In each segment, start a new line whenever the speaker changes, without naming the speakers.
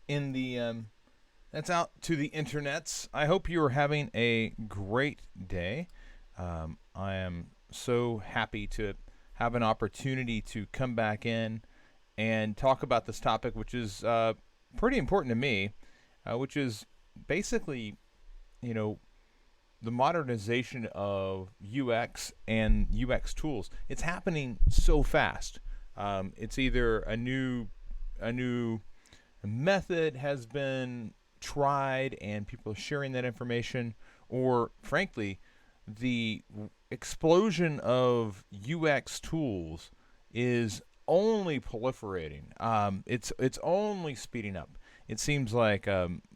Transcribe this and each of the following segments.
in the that's out to the internets. I hope you are having a great day. I am so happy to have an opportunity to come back in and talk about this topic, which is pretty important to me, which is basically, you know, the modernization of UX and UX tools. It's happening so fast. It's either a new method has been tried and people are sharing that information, or frankly, the explosion of UX tools is only proliferating. It's only speeding up. It seems like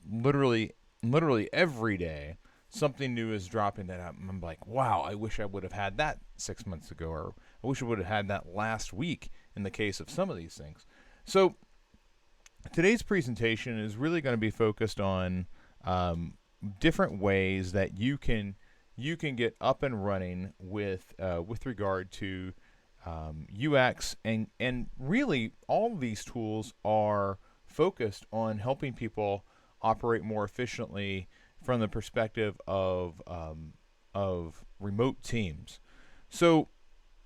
literally every day something new is dropping that I'm like, wow, I wish I would have had that 6 months ago, or I wish I would have had that last week in the case of some of these things. So today's presentation is really going to be focused on different ways that you can get up and running with regard to UX, and really all of these tools are focused on helping people operate more efficiently from the perspective of remote teams. So,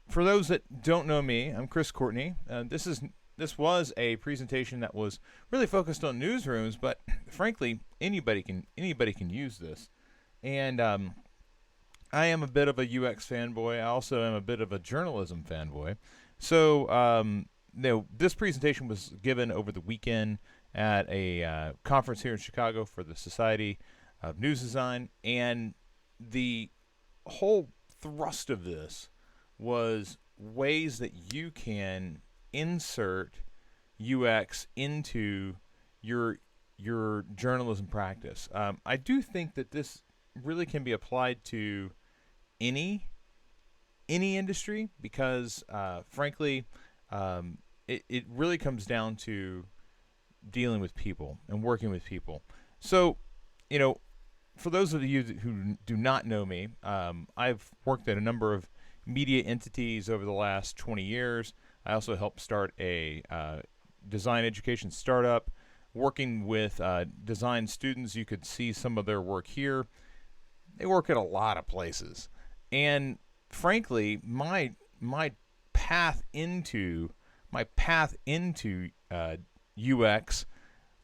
for those that don't know me, I'm Chris Courtney. This was a presentation that was really focused on newsrooms, but frankly, anybody can use this. And I am a bit of a UX fanboy. I also am a bit of a journalism fanboy. So, this presentation was given over the weekend at a conference here in Chicago for the Society of News Design, and the whole thrust of this was ways that you can insert UX into your journalism practice. I do think that this really can be applied to any industry because, frankly, it really comes down to dealing with people and working with people. So, for those of you who do not know me, I've worked at a number of media entities over the last 20 years. I also helped start a design education startup, working with design students. You could see some of their work here. They work at a lot of places, and frankly, my path into UX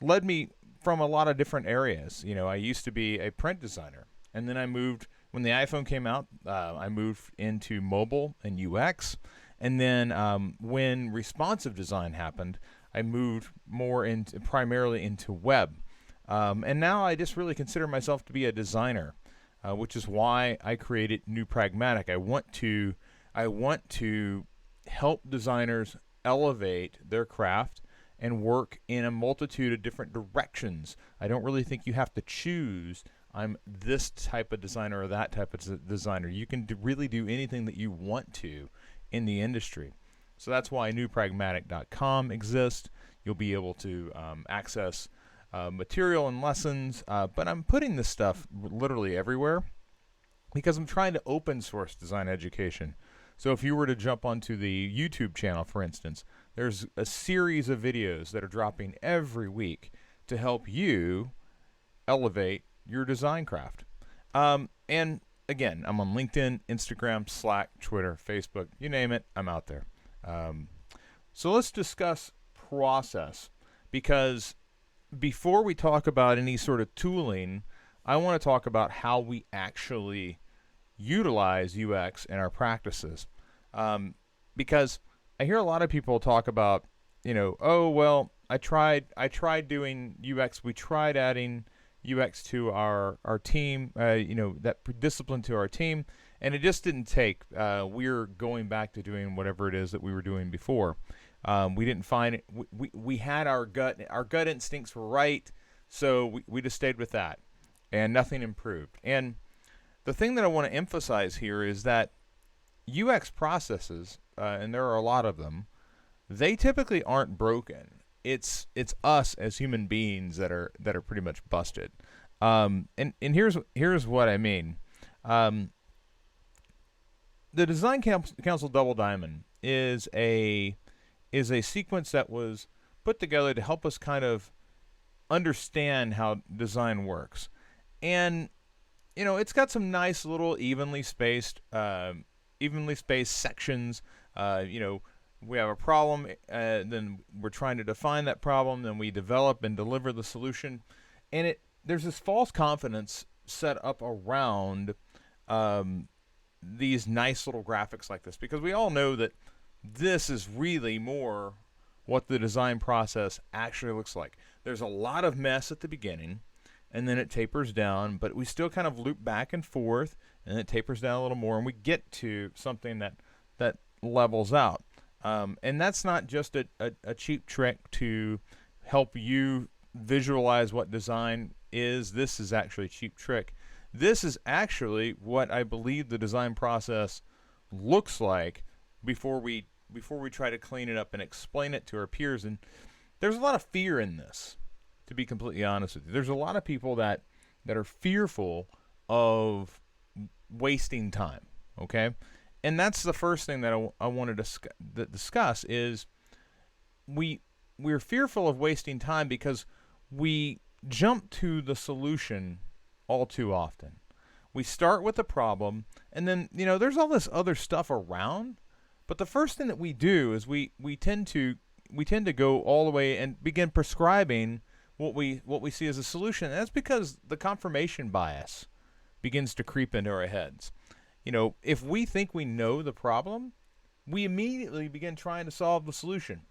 led me from a lot of different areas. I used to be a print designer, and then when the iPhone came out, I moved into mobile and UX, and then when responsive design happened, I moved primarily into web, and now I just really consider myself to be a designer, which is why I created New Pragmatic. I want to help designers elevate their craft and work in a multitude of different directions. I don't really think you have to choose, I'm this type of designer or that type of designer. You can really do anything that you want to in the industry. So that's why newpragmatic.com exists. You'll be able to access material and lessons, but I'm putting this stuff literally everywhere because I'm trying to open source design education. So if you were to jump onto the YouTube channel, for instance, there's a series of videos that are dropping every week to help you elevate your design craft. And again, I'm on LinkedIn, Instagram, Slack, Twitter, Facebook, you name it, I'm out there. So let's discuss process, because before we talk about any sort of tooling, I want to talk about how we actually utilize UX in our practices. Because I hear a lot of people talk about, oh, well, I tried doing UX. We tried adding UX to our team, that discipline to our team, and it just didn't take. We're going back to doing whatever it is that we were doing before. We didn't find it. We had our gut instincts were right, so we just stayed with that, and nothing improved. And the thing that I want to emphasize here is that UX processes, and there are a lot of them, they typically aren't broken. It's us as human beings that are pretty much busted. And here's what I mean. The Design Council Double Diamond is a sequence that was put together to help us kind of understand how design works. And it's got some nice little evenly spaced sections. We have a problem, then we're trying to define that problem, then we develop and deliver the solution, and there's this false confidence set up around these nice little graphics like this, because we all know that this is really more what the design process actually looks like. There's a lot of mess at the beginning, and then it tapers down, but we still kind of loop back and forth, and it tapers down a little more, and we get to something that levels out. And that's not just a cheap trick to help you visualize what design is. This is actually a cheap trick. This is actually what I believe the design process looks like before we try to clean it up and explain it to our peers. And there's a lot of fear in this, to be completely honest with you. There's a lot of people that are fearful of wasting time, okay? And that's the first thing that I want to discuss is we're fearful of wasting time because we jump to the solution all too often. We start with the problem, and then there's all this other stuff around. But the first thing that we do is we tend to go all the way and begin prescribing what we see as a solution. And that's because the confirmation bias begins to creep into our heads. If we think we know the problem, we immediately begin trying to solve the solution.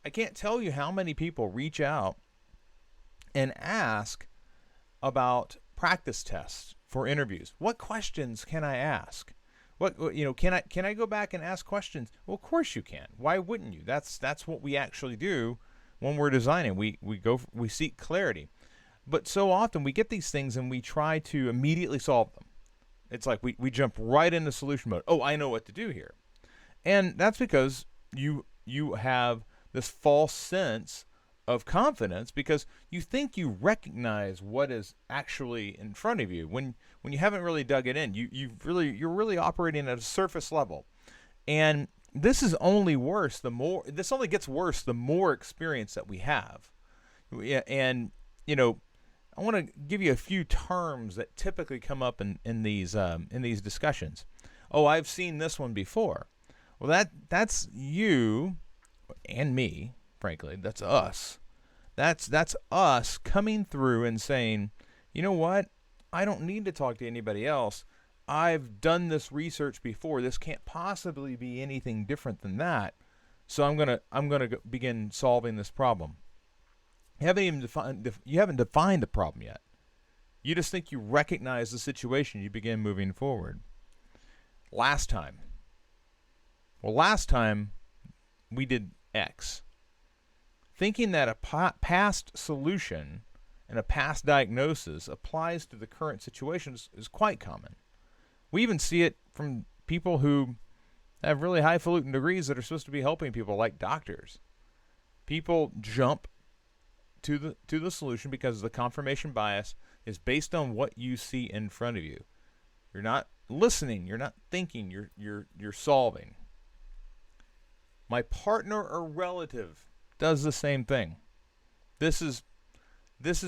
I can't tell you how many people reach out and ask about practice tests for interviews. What questions can I ask? Can I go back and ask questions? Well, of course you can. Why wouldn't you? That's what we actually do when we're designing. We seek clarity. But so often we get these things and we try to immediately solve them. It's like we jump right into solution mode. Oh, I know what to do here. And that's because you have this false sense of confidence because you think you recognize what is actually in front of you when you haven't really dug it in. You're really operating at a surface level. And this is only worse this only gets worse the more experience that we have. And I want to give you a few terms that typically come up in these discussions. Oh, I've seen this one before. Well, that's you and me, frankly. That's us. That's us coming through and saying, you know what? I don't need to talk to anybody else. I've done this research before. This can't possibly be anything different than that. So I'm gonna begin solving this problem. You haven't defined the problem yet. You just think you recognize the situation. You begin moving forward. Last time we did X. Thinking that a past solution and a past diagnosis applies to the current situation is quite common. We even see it from people who have really highfalutin degrees that are supposed to be helping people, like doctors. People jump to the solution because the confirmation bias is based on what you see in front of you. You're not listening. You're not thinking. You're solving. My partner or relative does the same thing. This is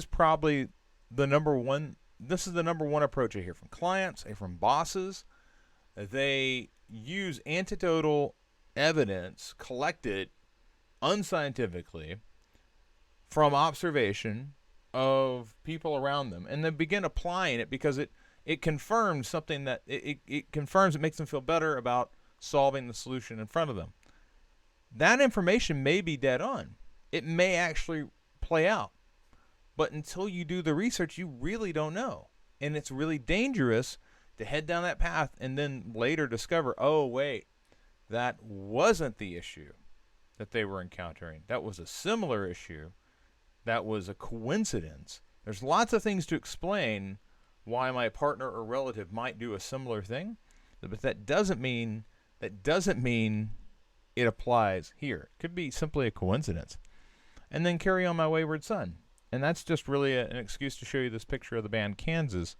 probably the number one. This is the number one approach I hear from clients and from bosses. They use anecdotal evidence collected unscientifically from observation of people around them, and they begin applying it because it confirms something that it confirms. It makes them feel better about solving the solution in front of them. That information may be dead on. It may actually play out. But until you do the research, you really don't know. And it's really dangerous to head down that path and then later discover, oh, wait, that wasn't the issue that they were encountering. That was a similar issue. That was a coincidence. There's lots of things to explain why my partner or relative might do a similar thing, but that doesn't mean it applies here. It could be simply a coincidence. And then Carry On My Wayward Son. And that's just really an excuse to show you this picture of the band Kansas.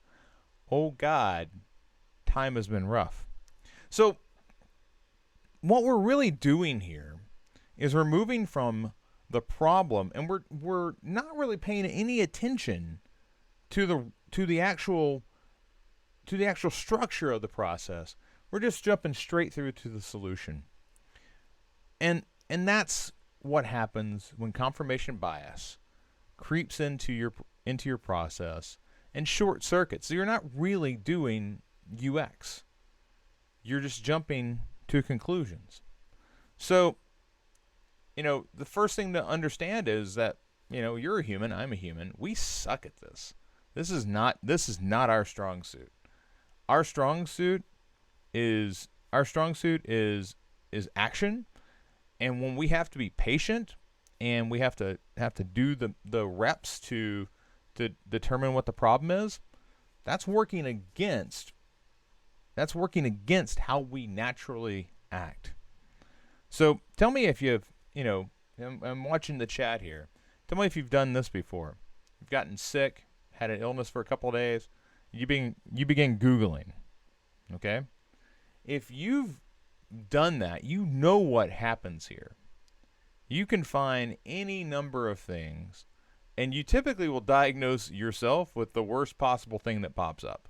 Oh God, time has been rough. So what we're really doing here is we're moving from the problem, and we're not really paying any attention to the actual structure of the process. We're just jumping straight through to the solution. And that's what happens when confirmation bias creeps into your process and short circuits. So you're not really doing UX. You're just jumping to conclusions. So, the first thing to understand is that, you're a human, I'm a human. We suck at this. This is not our strong suit. Our strong suit is action, and when we have to be patient and we have to do the reps to determine what the problem is, that's working against how we naturally act. So tell me if I'm watching the chat here. Tell me if you've done this before. You've gotten sick, had an illness for a couple of days, you begin Googling. Okay? If you've done that, you know what happens here. You can find any number of things, and you typically will diagnose yourself with the worst possible thing that pops up.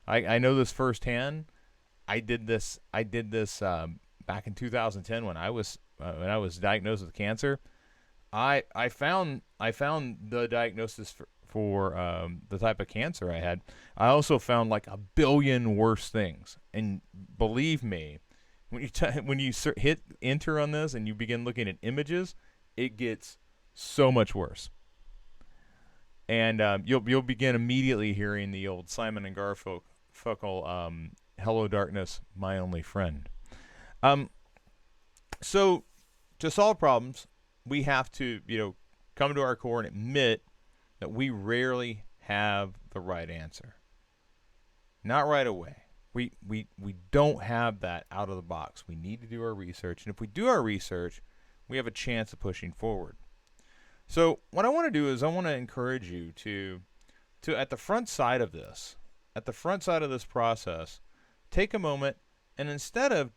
I know this firsthand. I did this back in 2010 when I was diagnosed with cancer. I found the diagnosis for the type of cancer I had. I also found like 1 billion worse things. And believe me, when you hit enter on this and you begin looking at images, it gets so much worse. And you'll begin immediately hearing the old Simon and Garfunkel, "Hello Darkness, My Only Friend." So to solve problems, we have to come to our core and admit that we rarely have the right answer. Not right away. We don't have that out of the box. We need to do our research, and if we do our research, we have a chance of pushing forward. So what I want to do is I want to encourage you to at the front side of this process, take a moment and instead of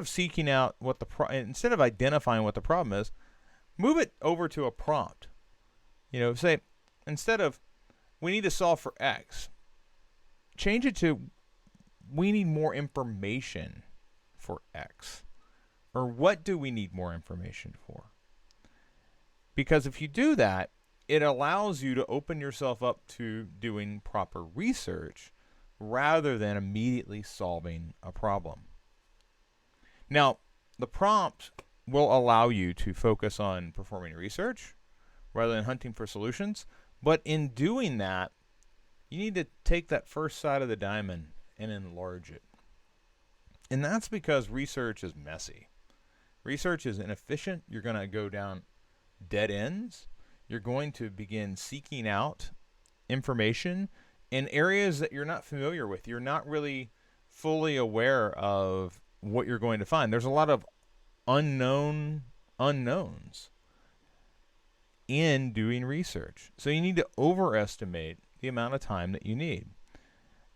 seeking out instead of identifying what the problem is, move it over to a prompt. Say, instead of "we need to solve for X," change it to "we need more information for X," or "what do we need more information for?" Because if you do that, it allows you to open yourself up to doing proper research rather than immediately solving a problem. Now, the prompt will allow you to focus on performing research rather than hunting for solutions. But in doing that, you need to take that first side of the diamond and enlarge it. And that's because research is messy. Research is inefficient. You're going to go down dead ends. You're going to begin seeking out information in areas that you're not familiar with. You're not really fully aware of what you're going to find. There's a lot of unknowns in doing research. So you need to overestimate the amount of time that you need.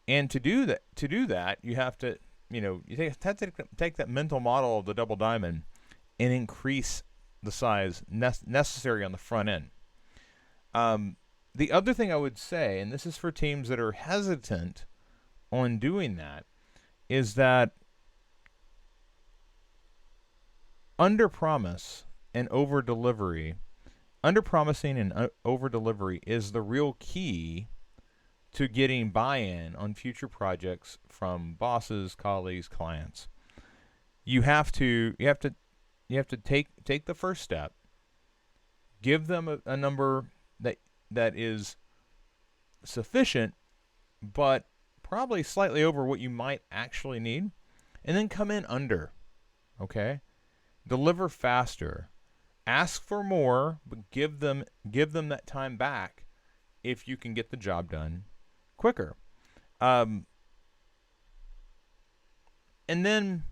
And to do that, you have to, take that mental model of the double diamond and increase the size necessary on the front end. The other thing I would say, and this is for teams that are hesitant on doing that, is that under-promising and over-delivery is the real key to getting buy-in on future projects from bosses, colleagues, clients. You have to take the first step, give them a number that is sufficient, but probably slightly over what you might actually need, and then come in under. Okay? Deliver faster. Ask for more, but give them that time back if you can get the job done quicker. And then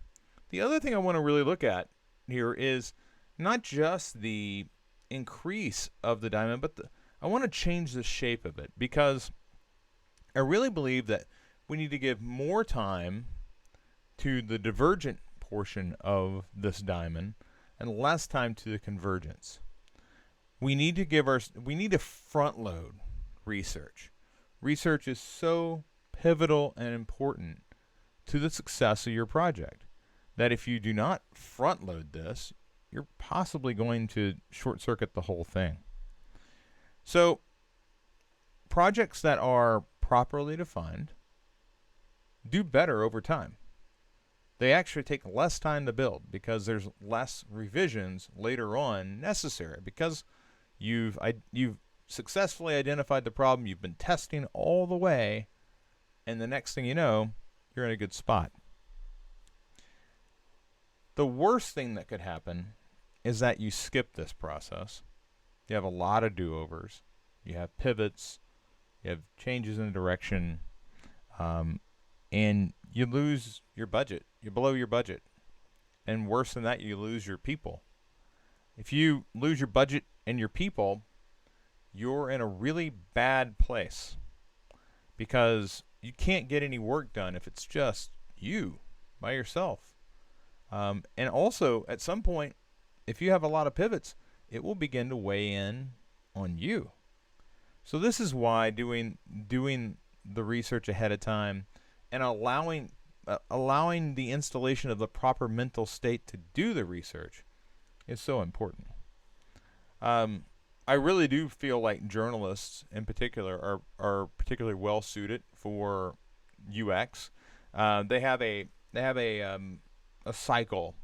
the other thing I want to really look at here is not just the increase of the diamond, but I want to change the shape of it, because I really believe that we need to give more time to the divergent portion of this diamond and less time to the convergence. we need to front load research. Research is so pivotal and important to the success of your project that if you do not front load this, you're possibly going to short circuit the whole thing. So projects that are properly defined do better over time. They actually take less time to build because there's less revisions later on necessary because you've successfully identified the problem, you've been testing all the way, and the next thing you know, you're in a good spot. The worst thing that could happen is that you skip this process. You have a lot of do-overs. You have pivots. You have changes in direction. And you lose your budget. You blow your budget. And worse than that, you lose your people. If you lose your budget and your people, you're in a really bad place because you can't get any work done if it's just you by yourself. And also, at some point, if you have a lot of pivots, it will begin to weigh in on you. So this is why doing the research ahead of time and allowing the installation of the proper mental state to do the research is so important. I really do feel like journalists in particular are particularly well suited for UX. They have a cycle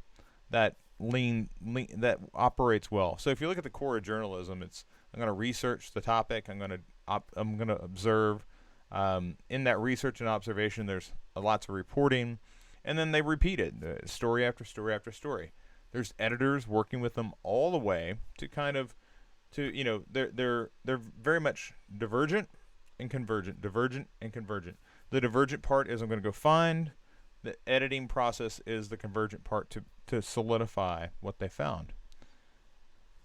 that that operates well. So if you look at the core of journalism, it's I'm going to research the topic. I'm going to observe. In that research and observation, there's lots of reporting, and then they repeat it, story after story after story. There's editors working with them all the way to they're very much divergent and convergent, divergent and convergent. The divergent part is I'm going to go find. The editing process is the convergent part to solidify what they found.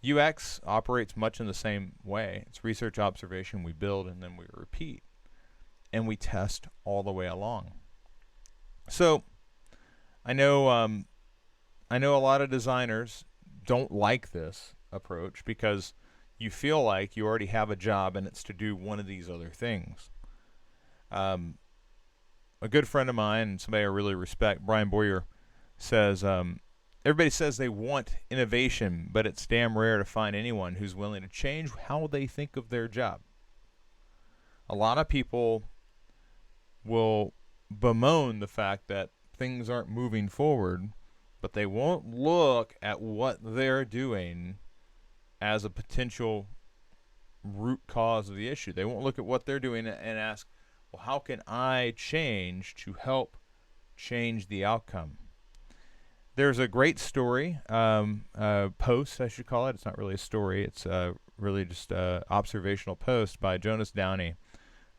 UX operates much in the same way. It's research, observation, we build, and then we repeat. And we test all the way along. So I know a lot of designers don't like this approach because you feel like you already have a job and it's to do one of these other things. A good friend of mine, somebody I really respect, Brian Boyer, says, everybody says they want innovation, but it's damn rare to find anyone who's willing to change how they think of their job. A lot of people will bemoan the fact that things aren't moving forward, but they won't look at what they're doing as a potential root cause of the issue. They won't look at what they're doing and ask, well, how can I change to help change the outcome? There's a great story, post, I should call it. It's not really a story. It's really just an observational post by Jonas Downey,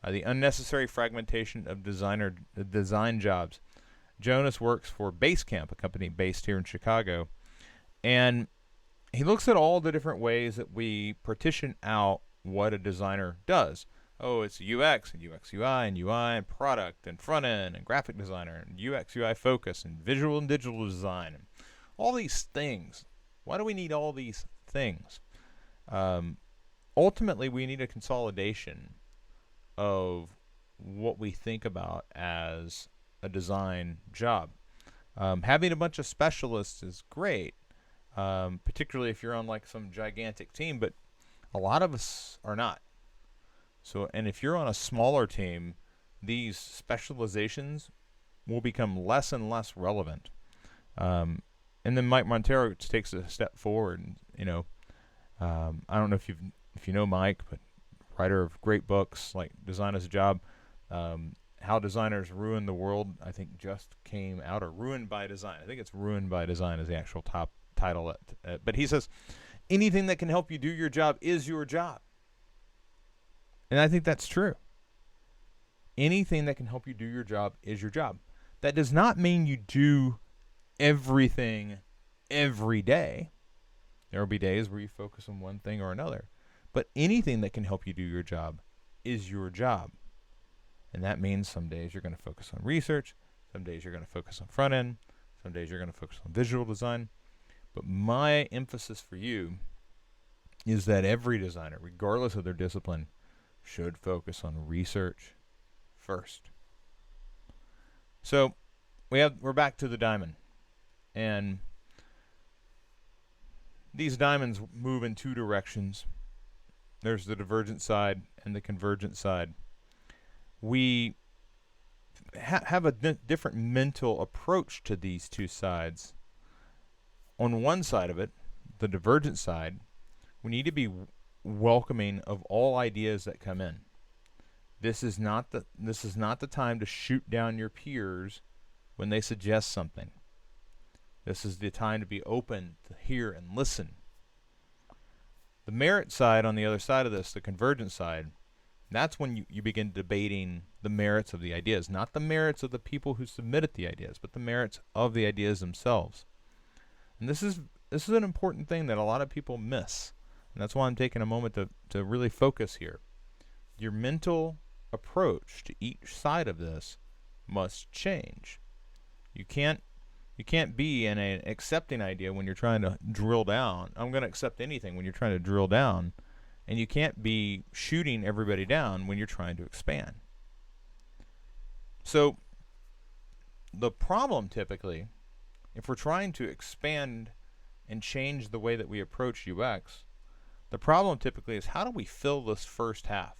The Unnecessary Fragmentation of Design Jobs. Jonas works for Basecamp, a company based here in Chicago, and he looks at all the different ways that we partition out what a designer does. Oh, it's UX and UX UI and UI and product and front end and graphic designer and UX UI focus and visual and digital design and all these things. Why do we need all these things? Ultimately, we need a consolidation of what we think about as a design job. Having a bunch of specialists is great, particularly if you're on like some gigantic team, but a lot of us are not. So, and if you're on a smaller team, these specializations will become less and less relevant. And then Mike Monterio takes a step forward. And, I don't know if you know Mike, but writer of great books like Design as a Job, How Designers Ruin the World, I think just came out, or Ruined by Design. I think it's Ruined by Design is the actual top title. But he says, anything that can help you do your job is your job. And I think that's true. Anything that can help you do your job is your job. That does not mean you do everything every day. There will be days where you focus on one thing or another. But anything that can help you do your job is your job. And that means some days you're going to focus on research, some days you're going to focus on front end, some days you're going to focus on visual design. But my emphasis for you is that every designer, regardless of their discipline, should focus on research first. So we're back to the diamond, and these diamonds move in two directions. There's the divergent side and the convergent side. We have a different mental approach to these two sides. On one side of it, the divergent side, we need to be welcoming of all ideas that come in. This is not the time to shoot down your peers when they suggest something. This is the time to be open to hear and listen. The merit side, on the other side of this, the convergent side, that's when you begin debating the merits of the ideas, not the merits of the people who submitted the ideas, but the merits of the ideas themselves. And this is an important thing that a lot of people miss. And that's why I'm taking a moment to really focus here. Your mental approach to each side of this must change. You can't be in an accepting idea when you're trying to drill down. I'm going to accept anything when you're trying to drill down. And you can't be shooting everybody down when you're trying to expand. So the problem typically, if we're trying to expand and change the way that we approach UX, the problem typically is, how do we fill this first half?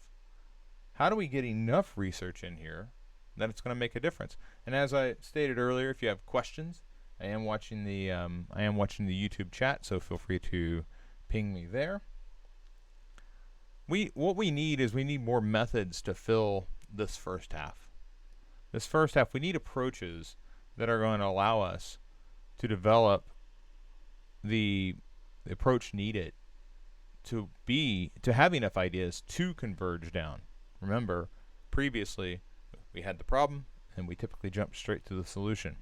How do we get enough research in here that it's going to make a difference? And as I stated earlier, if you have questions, I am watching the YouTube chat, so feel free to ping me there. What we need is more methods to fill this first half. This first half, we need approaches that are going to allow us to develop the approach needed to have enough ideas to converge down. Remember, previously we had the problem and we typically jump straight to the solution.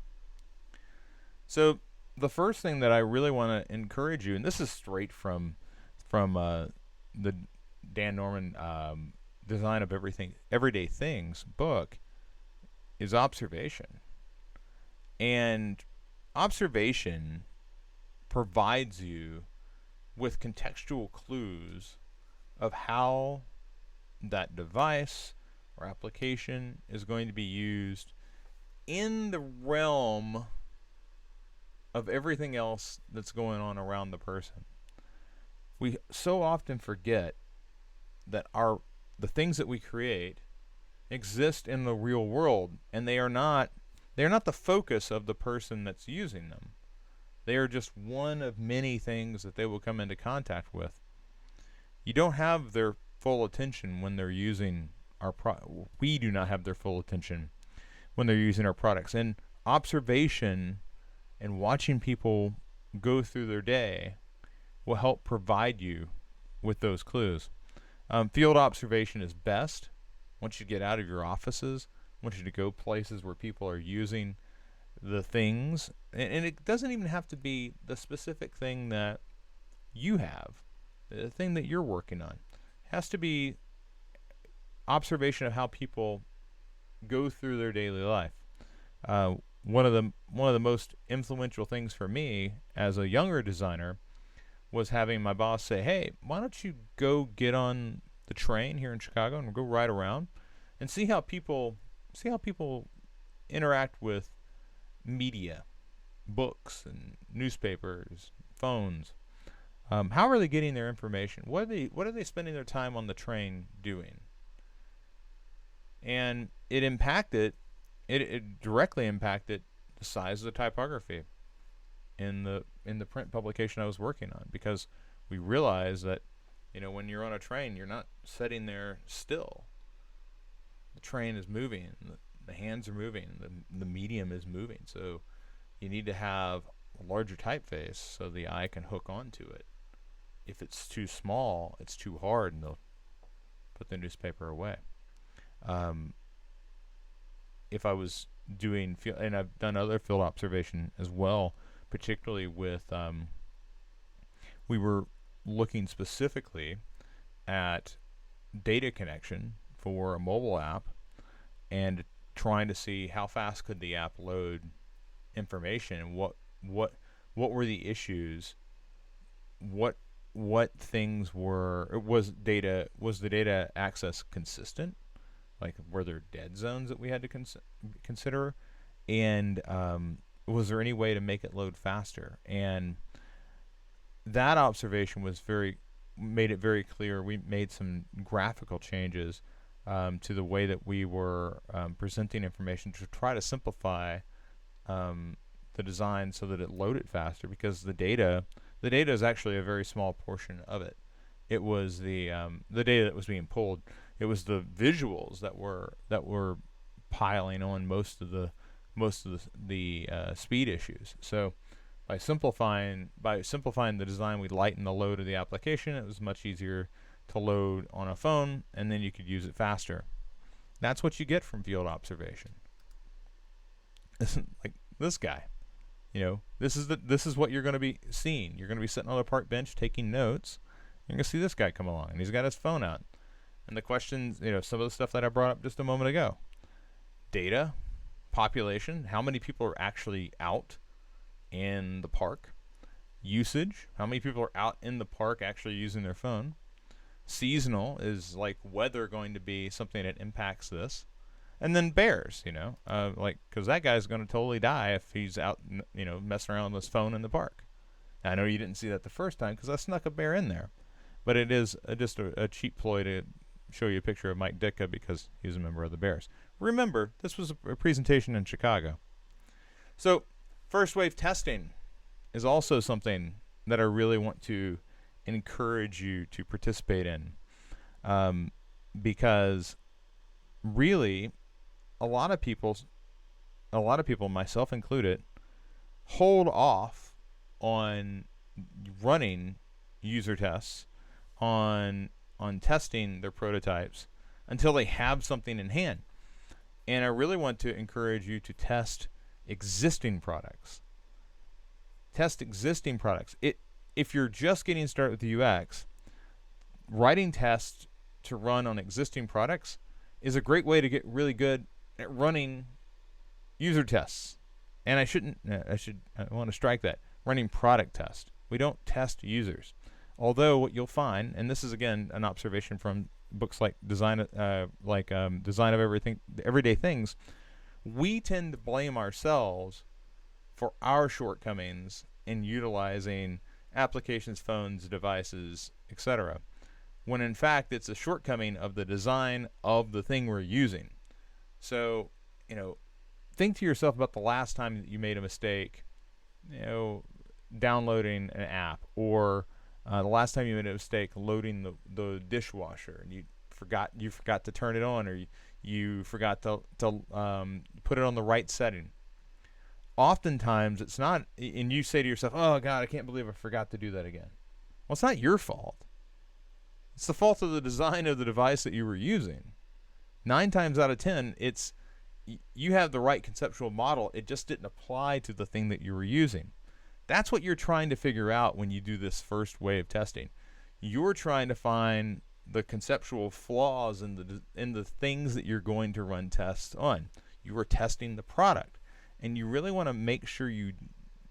So the first thing that I really want to encourage you, and this is straight from the Dan Norman Design of Everyday Things book, is observation. And observation provides you with contextual clues of how that device or application is going to be used in the realm of everything else that's going on around the person. We so often forget that the things that we create exist in the real world, and they are not the focus of the person that's using them. They are just one of many things that they will come into contact with. You don't have their full attention when they're using our we do not have their full attention when they're using our products. And observation and watching people go through their day will help provide you with those clues. Field observation is best. Once you get out of your offices, I want you to go places where people are using the things, and it doesn't even have to be the specific thing that you have, the thing that you're working on. It has to be observation of how people go through their daily life. One of the most influential things for me as a younger designer was having my boss say, "Hey, why don't you go get on the train here in Chicago and go ride around and see how people interact with media, books and newspapers, phones. How are they getting their information? What are they spending their time on the train doing?" And it directly impacted the size of the typography in the print publication I was working on, because we realized that, when you're on a train, you're not sitting there still. The train is moving, the hands are moving, the medium is moving. So you need to have a larger typeface so the eye can hook onto it. If it's too small, it's too hard, and they'll put the newspaper away. If I was doing field, and I've done other field observation as well, particularly with we were looking specifically at data connection for a mobile app and trying to see how fast could the app load information, and what were the issues, what what things were. Was the data access consistent? Like, were there dead zones that we had to consider? And was there any way to make it load faster? And that observation made it very clear. We made some graphical changes to the way that we were presenting information to try to simplify the design so that it loaded faster, because the data is actually a very small portion of it. It was the data that was being pulled. It was the visuals that were piling on most of the speed issues. So by simplifying the design, we lightened the load of the application. It was much easier to load on a phone, and then you could use it faster. That's what you get from field observation. Like this guy, this is what you're going to be seeing. You're going to be sitting on a park bench taking notes. You're going to see this guy come along, and he's got his phone out. And the questions, some of the stuff that I brought up just a moment ago. Data, population, how many people are actually out in the park? Usage, how many people are out in the park actually using their phone? Seasonal, is like weather going to be something that impacts this? And then bears, because that guy's going to totally die if he's out, messing around with his phone in the park. Now, I know you didn't see that the first time because I snuck a bear in there, but it is just a cheap ploy to show you a picture of Mike Ditka because he's a member of the Bears. Remember, this was a presentation in Chicago. So, first wave testing is also something that I really want to encourage you to participate in, because really, a lot of people, myself included, hold off on running user tests, on testing their prototypes until they have something in hand. And I really want to encourage you to test existing products. If you're just getting started with the UX, writing tests to run on existing products is a great way to get really good at running user tests. And I want to strike that. Running product tests. We don't test users. Although what you'll find, and this is again an observation from books like Design of Everyday Things, we tend to blame ourselves for our shortcomings in utilizing applications, phones, devices, etc., when in fact it's a shortcoming of the design of the thing we're using. So, think to yourself about the last time that you made a mistake, downloading an app, or the last time you made a mistake loading the dishwasher and you forgot to turn it on, or you forgot to put it on the right setting. Oftentimes it's not, and you say to yourself, "Oh God, I can't believe I forgot to do that again." Well, it's not your fault. It's the fault of the design of the device that you were using. 9 times out of 10, it's you have the right conceptual model. It just didn't apply to the thing that you were using. That's what you're trying to figure out when you do this first way of testing. You're trying to find the conceptual flaws in the things that you're going to run tests on. You are testing the product, and you really want to make sure you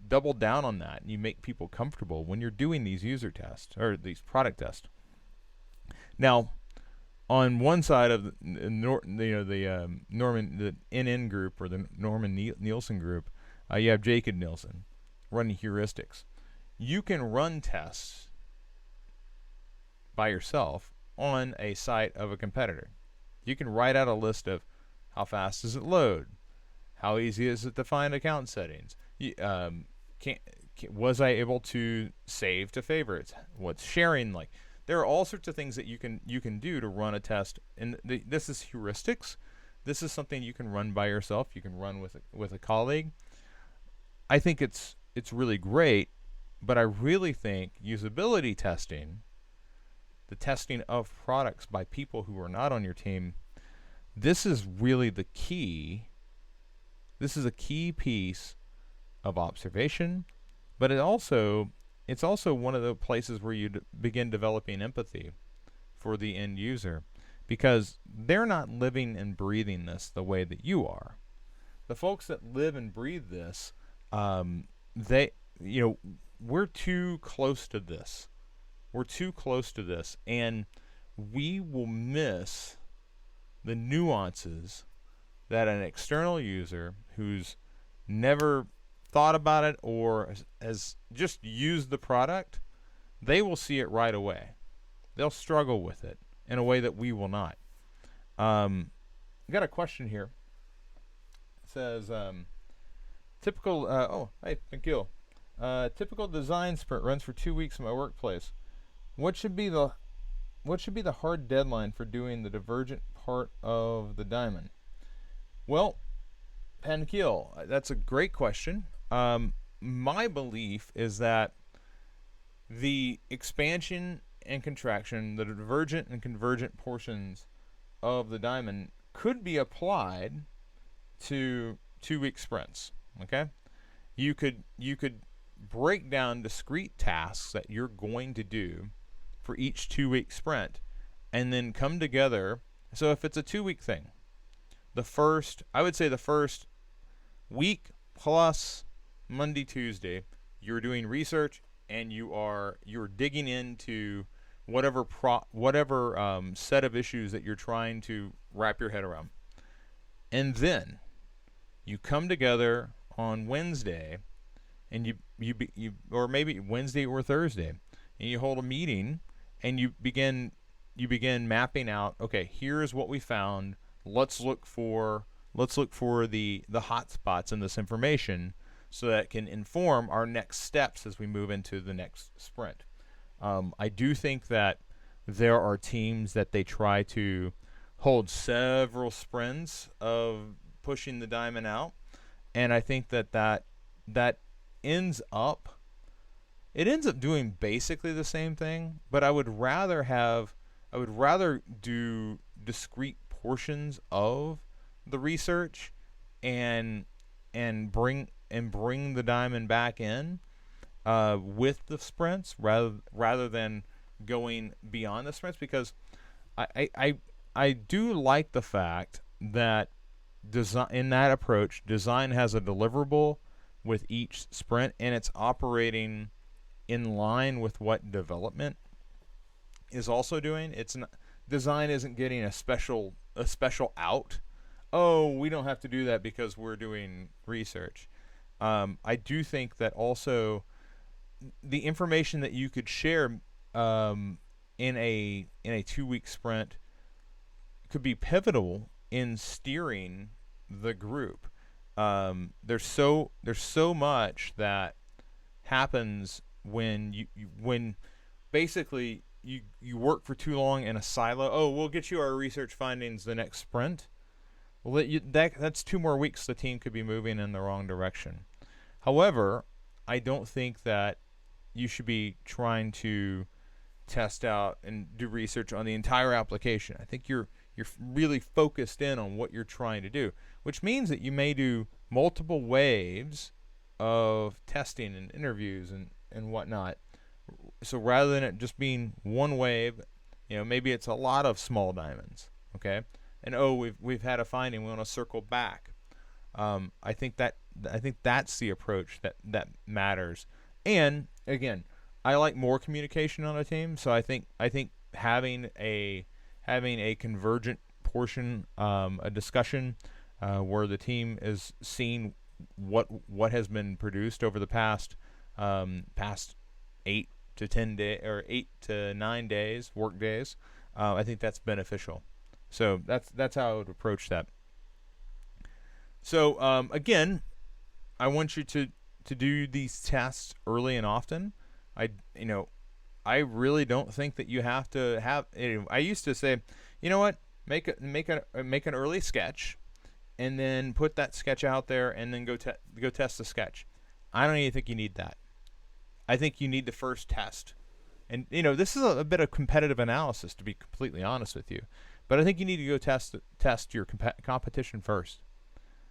double down on that and you make people comfortable when you're doing these user tests or these product tests. Now, on one side of the NN group, or the Norman Nielsen group, you have Jacob Nielsen running heuristics. You can run tests by yourself on a site of a competitor. You can write out a list of how fast does it load, how easy is it to find account settings, was I able to save to favorites, what's sharing like. There are all sorts of things that you can do to run a test, and this is heuristics. This is something you can run by yourself. You can run with a colleague. I think it's really great, but I really think usability testing, the testing of products by people who are not on your team, this is really the key. This is a key piece of observation, but it's also one of the places where you begin developing empathy for the end user, because they're not living and breathing this the way that you are. The folks that live and breathe this, we're too close to this we're too close to this, and we will miss the nuances that an external user who's never thought about it or has just used the product, they will see it right away. They'll struggle with it in a way that we will not. I got a question here. It says, typical, hey, thank you. Typical design sprint runs for 2 weeks in my workplace. What should be the hard deadline for doing the divergent part of the diamond? Well, Pankil, that's a great question. My belief is that the expansion and contraction, the divergent and convergent portions of the diamond could be applied to 2-week sprints. Okay, you could break down discrete tasks that you're going to do for each 2-week sprint, and then come together. So if it's a 2-week thing, I would say the first week plus Monday, Tuesday, you're doing research and you're digging into whatever set of issues that you're trying to wrap your head around. And then you come together on Wednesday, and you or maybe Wednesday or Thursday, and you hold a meeting, and you begin mapping out, okay, here's what we found. Let's look for the hot spots in this information so that it can inform our next steps as we move into the next sprint. I do think that there are teams that they try to hold several sprints of pushing the diamond out, and I think that ends up doing basically the same thing, but I would rather do discrete portions of the research and bring the diamond back in with the sprints rather than going beyond the sprints, because I do like the fact that in that approach, design has a deliverable with each sprint, and it's operating in line with what development is also doing. Design isn't getting a special out. Oh, we don't have to do that because we're doing research. I do think that also the information that you could share in a 2-week sprint could be pivotal in steering the group. There's so much that happens when when basically you work for too long in a silo. Oh, we'll get you our research findings the next sprint. Well, that's 2 more weeks the team could be moving in the wrong direction. However, I don't think that you should be trying to test out and do research on the entire application. I think you're really focused in on what you're trying to do, which means that you may do multiple waves of testing and interviews and whatnot. So rather than it just being one wave, maybe it's a lot of small diamonds, okay? And we've had a finding, we want to circle back. I think that's the approach that matters. And again, I like more communication on a team, so I think having a convergent portion, a discussion where the team is seeing what has been produced over the past 8 to 10 day or 8 to 9 days, work days. I think that's beneficial. So that's how I would approach that. So again, I want you to do these tests early and often. I really don't think that you have to have. I used to say, you know what, make an early sketch, and then put that sketch out there, and then go test the sketch. I don't even think you need that. I think you need to first test, and this is a bit of competitive analysis, to be completely honest with you. But I think you need to go test your competition first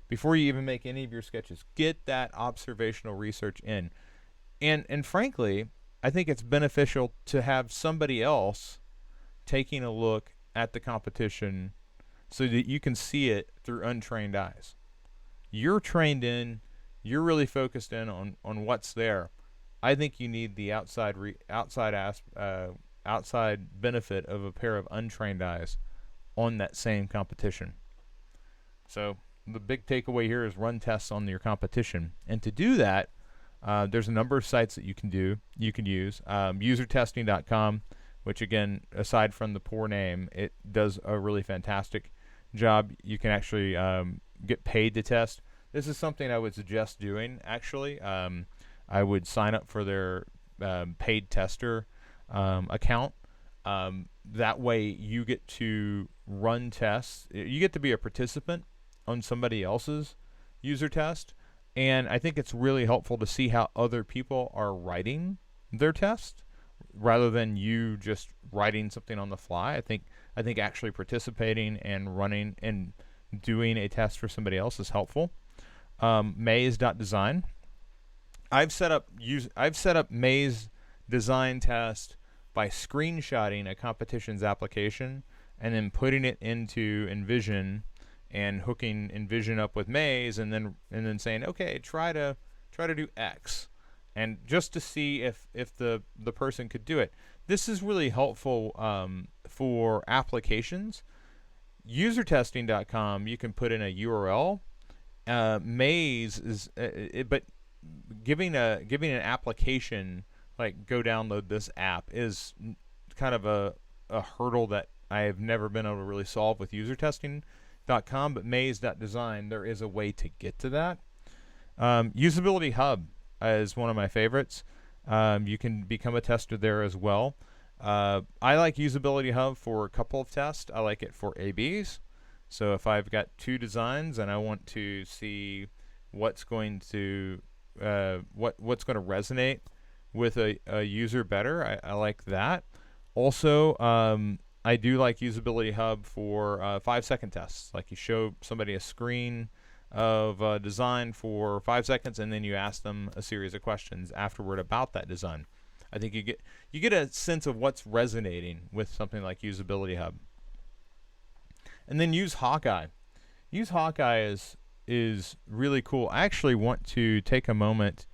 before you even make any of your sketches. Get that observational research in. And frankly, I think it's beneficial to have somebody else taking a look at the competition so that you can see it through untrained eyes. You're trained in, you're really focused in on what's there. I think you need the outside benefit of a pair of untrained eyes on that same competition. So the big takeaway here is run tests on your competition, and to do that, there's a number of sites that you can use. Usertesting.com, which again, aside from the poor name, it does a really fantastic job. You can actually get paid to test. This is something I would suggest doing, actually. I would sign up for their paid tester account. That way you get to run tests. You get to be a participant on somebody else's user test. And I think it's really helpful to see how other people are writing their test rather than you just writing something on the fly. I think actually participating and running and doing a test for somebody else is helpful. Maze.design. I've set up Maze design test by screenshotting a competition's application and then putting it into InVision and hooking InVision up with Maze, and then saying, okay, try to do X, and just to see if the person could do it. This is really helpful for applications. Usertesting.com, you can put in a URL. Maze is, but giving an application like go download this app is kind of a hurdle that I have never been able to really solve with usertesting.com, but maze.design, there is a way to get to that. Usability Hub is one of my favorites. You can become a tester there as well. I like Usability Hub for a couple of tests. I like it for ABs. So if I've got two designs and I want to see what's going to resonate with a user better, I like that. Also, I do like Usability Hub for 5-second tests. Like you show somebody a screen of design for 5 seconds, and then you ask them a series of questions afterward about that design. I think you get a sense of what's resonating with something like Usability Hub. And then use Hawkeye. Use Hawkeye is really cool. I actually want to take a moment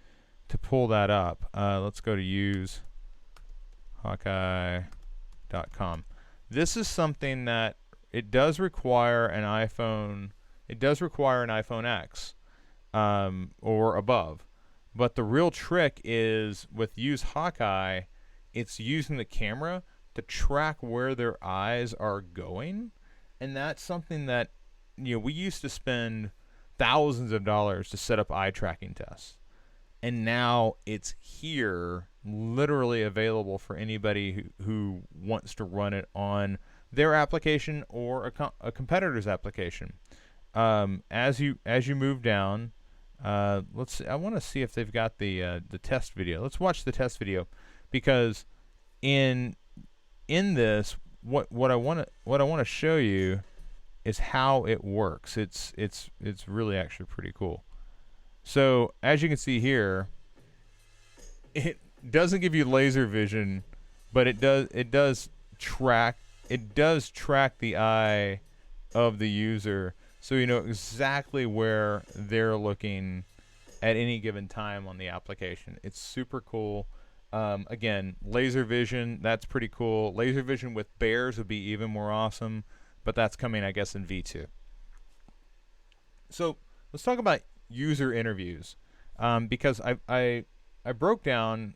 to pull that up. Let's go to usehawkeye.com. This is something that it does require an iPhone. It does require an iPhone X or above. But the real trick is with Use Hawkeye, it's using the camera to track where their eyes are going. And that's something that, we used to spend thousands of dollars to set up eye tracking tests. And now it's here, literally available for anybody who wants to run it on their application or a competitor's application. As you move down, let's see, I want to see if they've got the test video. Let's watch the test video, because in this, what I want to show you is how it works. It's really actually pretty cool. So as you can see here, it doesn't give you laser vision, but it does track the eye of the user, so you know exactly where they're looking at any given time on the application. It's super cool. Again, laser vision, that's pretty cool. Laser vision with bears would be even more awesome, but that's coming, I guess, in V2. So let's talk about user interviews, because I broke down,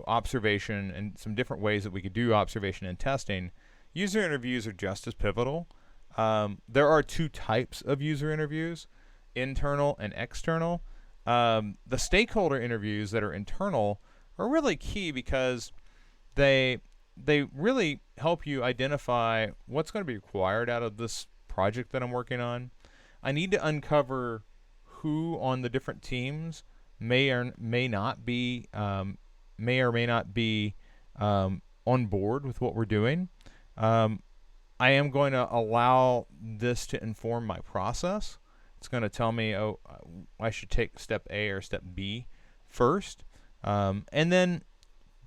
observation and some different ways that we could do observation and testing. User interviews are just as pivotal. There are two types of user interviews, internal and external. The stakeholder interviews that are internal are really key because they really help you identify what's going to be required out of this project that I'm working on. I need to uncover who on the different teams may or may not be on board with what we're doing. I am going to allow this to inform my process. It's going to tell me, oh, I should take step A or step B first. And then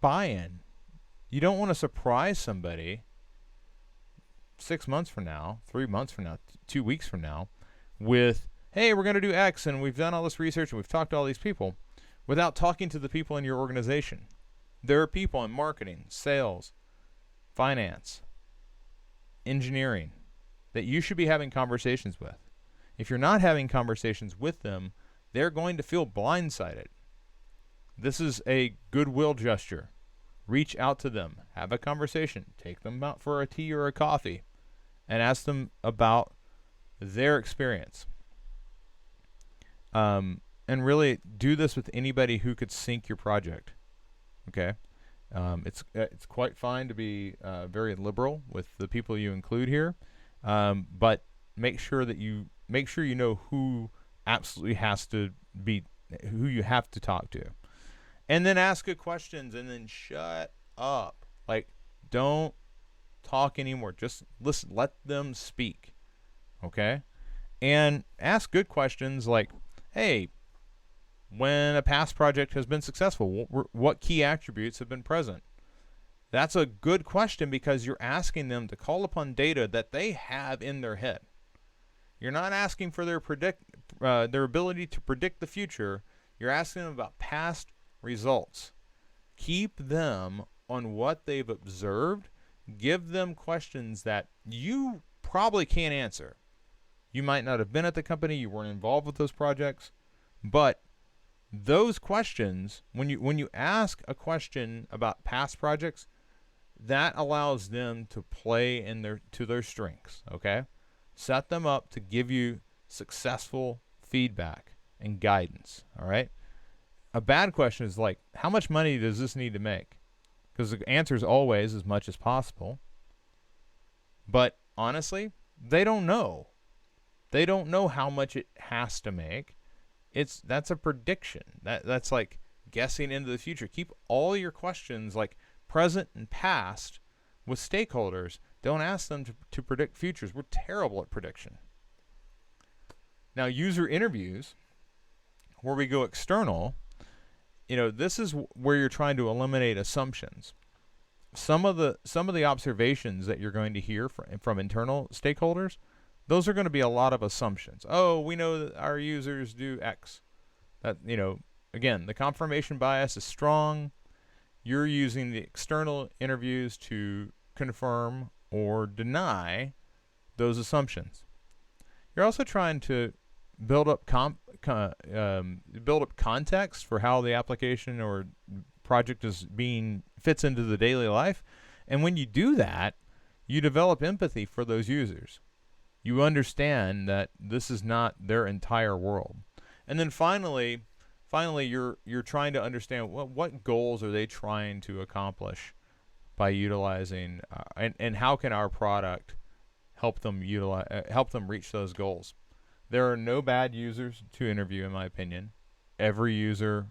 buy-in. You don't want to surprise somebody 6 months from now, 3 months from now, 2 weeks from now with, hey, we're going to do X and we've done all this research and we've talked to all these people. without talking to the people in your organization. There are people in marketing, sales, finance, engineering that you should be having conversations with. If you're not having conversations with them, they're going to feel blindsided. This is a goodwill gesture. Reach out to them, have a conversation, take them out for a tea or a coffee, and ask them about their experience. And really do this with anybody who could sync your project. Okay, it's quite fine to be very liberal with the people you include here, but make sure you know who absolutely has to be, who you have to talk to. And then ask good questions, and then shut up. Like, don't talk anymore. Just listen. Let them speak. Okay? And ask good questions like, hey, when a past project has been successful, what key attributes have been present? That's a good question because you're asking them to call upon data that they have in their head. You're not asking for their ability to predict the future. You're asking them about past results. Keep them on what they've observed. Give them questions that you probably can't answer. You might not have been at the company, you weren't involved with those projects, but those questions, when you ask a question about past projects, that allows them to play to their strengths, okay? Set them up to give you successful feedback and guidance, all right? A bad question is like, how much money does this need to make? Because the answer is always as much as possible. But honestly, they don't know. They don't know how much it has to make. That's a prediction. That's like guessing into the future. Keep all your questions like present and past with stakeholders. Don't ask them to predict futures. We're terrible at prediction. Now, user interviews, where we go external, this is where you're trying to eliminate assumptions. Some of the observations that you're going to hear from internal stakeholders, those are going to be a lot of assumptions. Oh, we know that our users do X. That, again, the confirmation bias is strong. You're using the external interviews to confirm or deny those assumptions. You're also trying to build up context for how the application or project fits into the daily life. And when you do that, you develop empathy for those users. You understand that this is not their entire world. And then finally you're trying to understand what goals are they trying to accomplish by utilizing and how can our product help them reach those goals. There are no bad users to interview, in my opinion. Every user,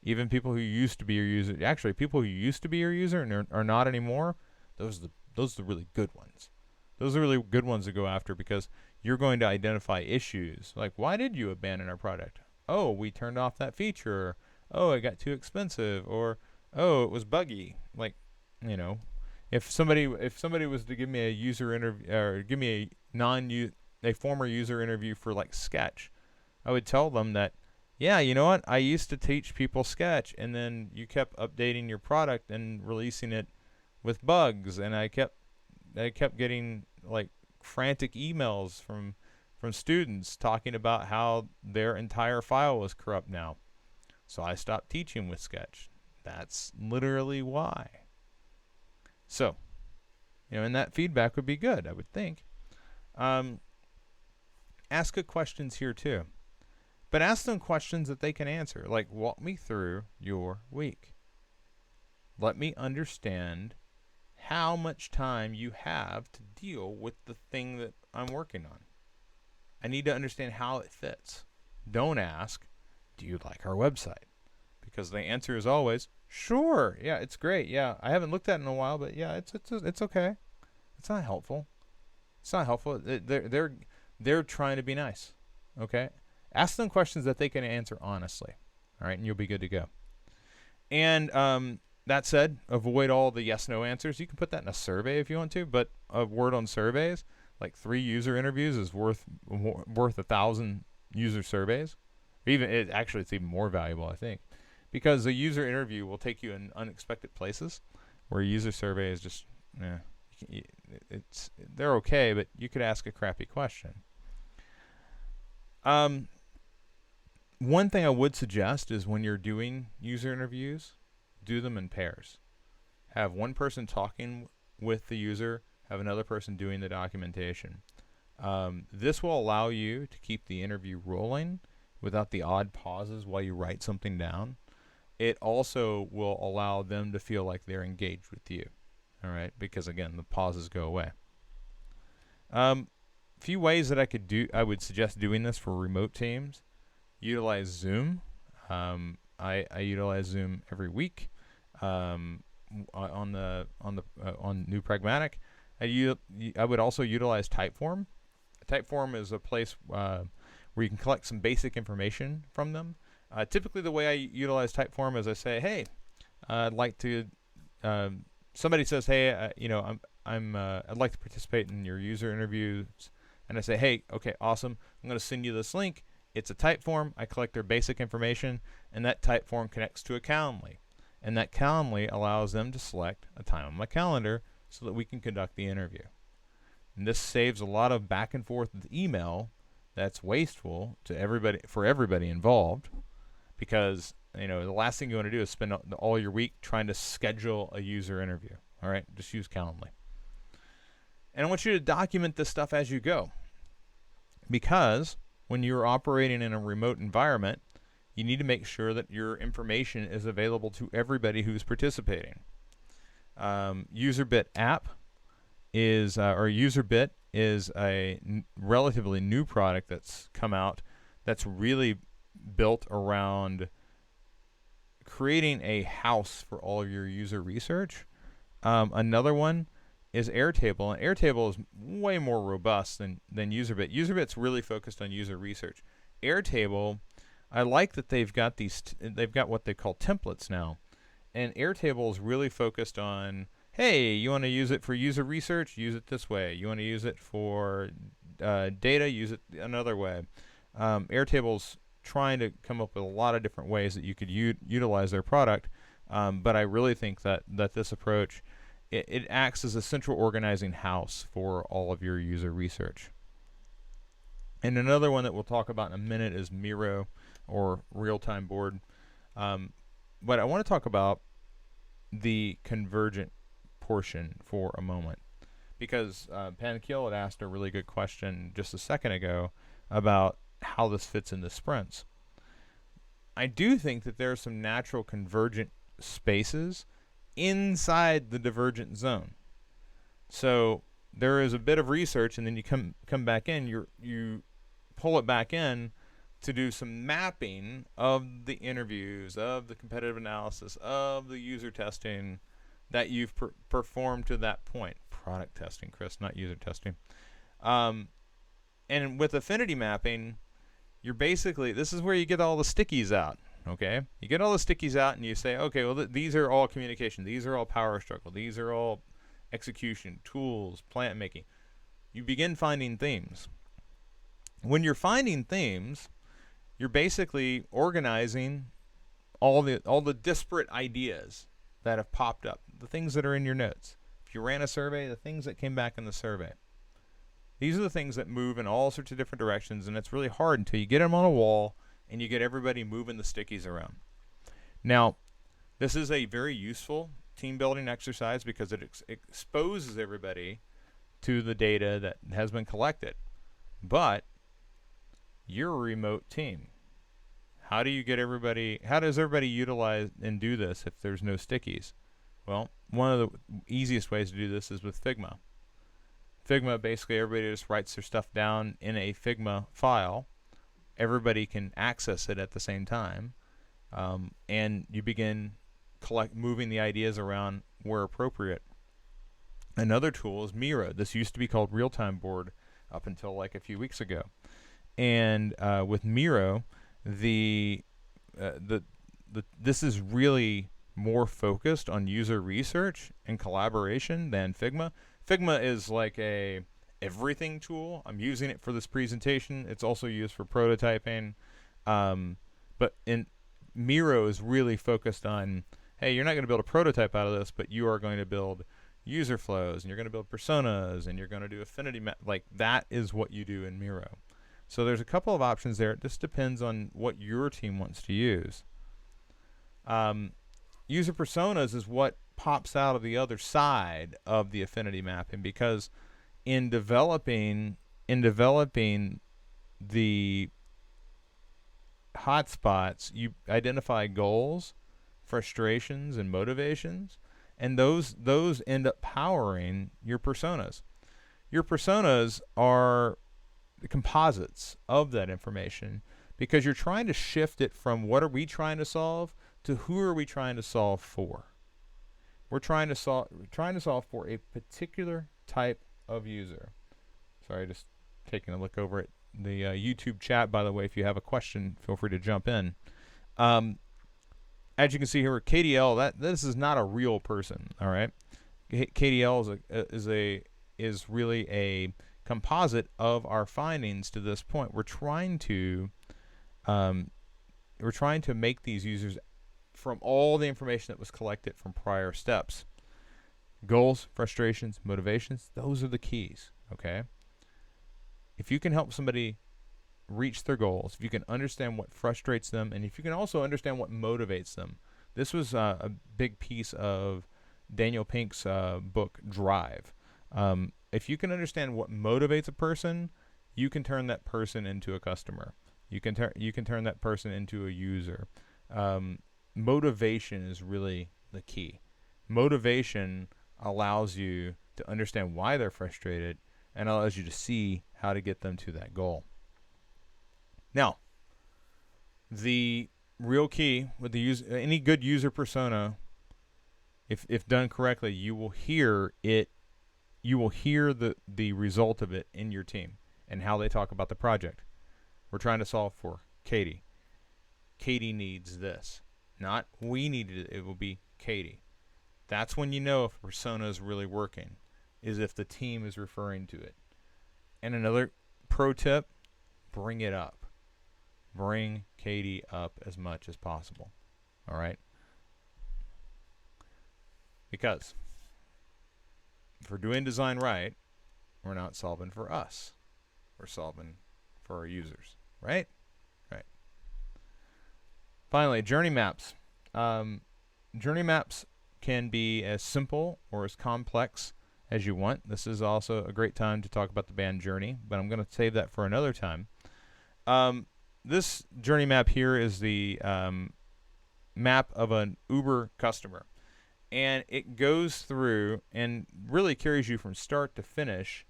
even people who used to be your user, actually people who used to be your user and are not anymore, those are the really good ones. Those are really good ones to go after because you're going to identify issues. Like, why did you abandon our product? Oh, we turned off that feature. Oh, it got too expensive. Or, oh, it was buggy. Like, if somebody was to give me a user interview or give me a former user interview for like Sketch, I would tell them that, yeah, you know what? I used to teach people Sketch, and then you kept updating your product and releasing it with bugs, and I kept getting like frantic emails from students talking about how their entire file was corrupt now. So I stopped teaching with Sketch. That's literally why. So, and that feedback would be good, I would think. Ask good questions here too. But ask them questions that they can answer. Like, walk me through your week. Let me understand how much time you have to deal with the thing that I'm working on. I need to understand how it fits. Don't ask, do you like our website? Because the answer is always, sure, yeah, it's great. Yeah, I haven't looked at it in a while, but yeah, it's okay. It's not helpful. It's not helpful. They're trying to be nice. Okay? Ask them questions that they can answer honestly. All right, and you'll be good to go. And that said, avoid all the yes/no answers. You can put that in a survey if you want to, but a word on surveys, like 3 user interviews is worth 1,000 user surveys. It's even more valuable, I think. because a user interview will take you in unexpected places, where a user survey is just, they're okay, but you could ask a crappy question. One thing I would suggest is when you're doing user interviews, do them in pairs. Have one person talking with the user, have another person doing the documentation. This will allow you to keep the interview rolling without the odd pauses while you write something down. It also will allow them to feel like they're engaged with you, all right? Because again, the pauses go away. Few ways that I would suggest doing this for remote teams. Utilize Zoom. I utilize Zoom every week on New Pragmatic. I would also utilize Typeform. Typeform is a place where you can collect some basic information from them. Typically, the way I utilize Typeform is I say, "Hey, I'd like to." Somebody says, "Hey, I'd like to participate in your user interviews," and I say, "Hey, okay, awesome. I'm going to send you this link. It's a Typeform. I collect their basic information, and that Typeform connects to a Calendly, and that Calendly allows them to select a time on my calendar so that we can conduct the interview." And this saves a lot of back and forth with email that's wasteful to everybody involved, because the last thing you want to do is spend all your week trying to schedule a user interview. All right, just use Calendly. And I want you to document this stuff as you go, because when you're operating in a remote environment, you need to make sure that your information is available to everybody who's participating. UserBit app is, or UserBit is a relatively new product that's come out that's really built around creating a house for all of your user research. Another one is Airtable, and Airtable is way more robust than UserBit. UserBit's really focused on user research. Airtable, I like that they've got what they call templates now, and Airtable is really focused on, hey, you want to use it for user research? Use it this way. You want to use it for data? Use it another way. Airtable's trying to come up with a lot of different ways that you could utilize their product, but I really think that this approach, it acts as a central organizing house for all of your user research. And another one that we'll talk about in a minute is Miro, or real-time board. But I want to talk about the convergent portion for a moment, because Pankiel had asked a really good question just a second ago about how this fits into sprints. I do think that there are some natural convergent spaces inside the divergent zone. So there is a bit of research, and then you come back in, you pull it back in to do some mapping of the interviews, of the competitive analysis, of the user testing that you've performed to that point. Product testing, Chris, not user testing. And with affinity mapping, you're basically, this is where you get all the stickies out. Okay, you get all the stickies out and you say, okay, well, these are all communication, these are all power struggle, these are all execution, tools, plant making. You begin finding themes. When you're finding themes, you're basically organizing all the disparate ideas that have popped up, the things that are in your notes. If you ran a survey, the things that came back in the survey. These are the things that move in all sorts of different directions, and it's really hard until you get them on a wall and you get everybody moving the stickies around. Now, this is a very useful team building exercise because it exposes everybody to the data that has been collected. But you're a remote team. How does everybody utilize and do this if there's no stickies? Well, one of the easiest ways to do this is with Figma. Figma, basically everybody just writes their stuff down in a Figma file. Everybody can access it at the same time, and you begin moving the ideas around where appropriate. Another tool is Miro. This used to be called Real-Time Board up until like a few weeks ago. And with Miro, this is really more focused on user research and collaboration than Figma. Figma is like a everything tool. I'm using it for this presentation. It's also used for prototyping. But Miro is really focused on, hey, you're not going to build a prototype out of this, but you are going to build user flows, and you're going to build personas, and you're going to do affinity map. Like, that is what you do in Miro. So there's a couple of options there. It just depends on what your team wants to use. User personas is what pops out of the other side of the affinity mapping, because in developing the hotspots, you identify goals, frustrations, and motivations, and those end up powering your personas. Your personas are the composites of that information, because you're trying to shift it from what are we trying to solve to who are we trying to solve for. We're trying to solve for a particular type of user. Sorry, just taking a look over at the YouTube chat. By the way, if you have a question, feel free to jump in. As you can see here, KDL, this is not a real person. All right, KDL is really a composite of our findings to this point. We're trying to make these users from all the information that was collected from prior steps. Goals, frustrations, motivations, those are the keys, okay? If you can help somebody reach their goals, if you can understand what frustrates them, and if you can also understand what motivates them. This was a big piece of Daniel Pink's book, Drive. If you can understand what motivates a person, you can turn that person into a customer. You can turn that person into a user. Motivation is really the key. Motivation allows you to understand why they're frustrated and allows you to see how to get them to that goal. Now, the real key with the any good user persona, if done correctly, you will hear the result of it in your team and how they talk about the project. We're trying to solve for Katie. Katie needs this. Not we needed it. It will be Katie. That's when you know if a persona is really working, is if the team is referring to it. And another pro tip, bring it up. Bring Katie up as much as possible. All right? Because if we're doing design right, we're not solving for us. We're solving for our users. Right? Right. Finally, journey maps. Journey maps can be as simple or as complex as you want. This is also a great time to talk about the band Journey, but I'm going to save that for another time. This journey map here is the map of an Uber customer, and it goes through and really carries you from start to finish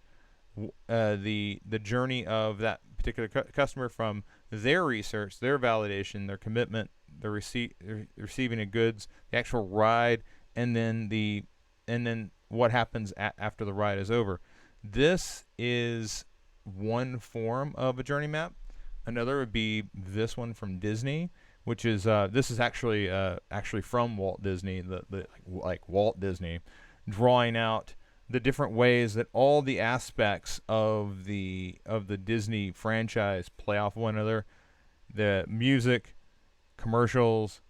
the journey of that particular customer, from their research, their validation, their commitment, the receiving of goods, the actual ride, and then what happens after the ride is over. This is one form of a journey map. Another would be this one from Disney, which is this is actually from Walt Disney, like Walt Disney, drawing out the different ways that all the aspects of the Disney franchise play off one another. The music, commercials,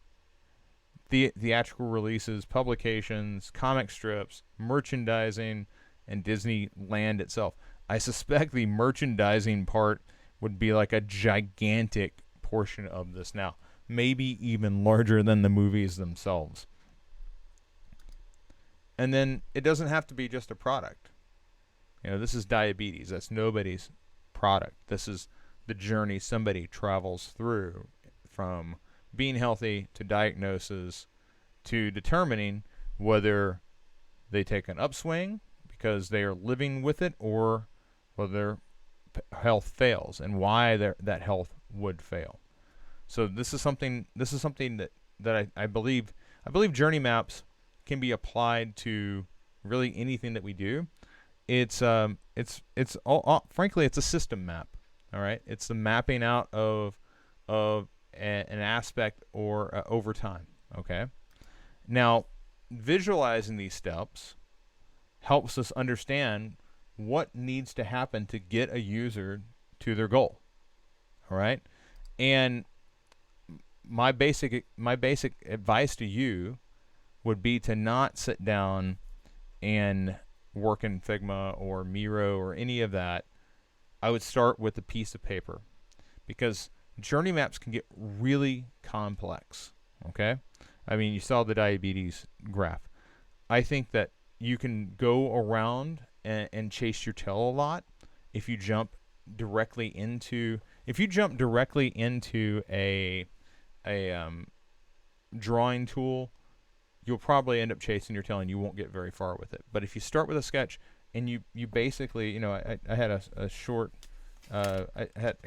theatrical releases, publications, comic strips, merchandising, and Disneyland itself. I suspect the merchandising part would be like a gigantic portion of this now, maybe even larger than the movies themselves. And then it doesn't have to be just a product. You know, this is diabetes. That's nobody's product. This is the journey somebody travels through, from being healthy to diagnosis to determining whether they take an upswing because they are living with it, or whether health fails and why that health would fail. So this is something that I believe journey maps can be applied to really anything that we do. It's frankly, it's a system map. All right, it's the mapping out of an aspect or over time. Okay, now visualizing these steps helps us understand what needs to happen to get a user to their goal. All right, and my basic advice to you would be to not sit down and work in Figma or Miro or any of that. I would start with a piece of paper, because journey maps can get really complex. Okay, I mean, you saw the diabetes graph. I think that you can go around and chase your tail a lot if you jump directly into a drawing tool. You'll probably end up chasing your tail and you won't get very far with it. But if you start with a sketch and you basically, you know, I had a short, I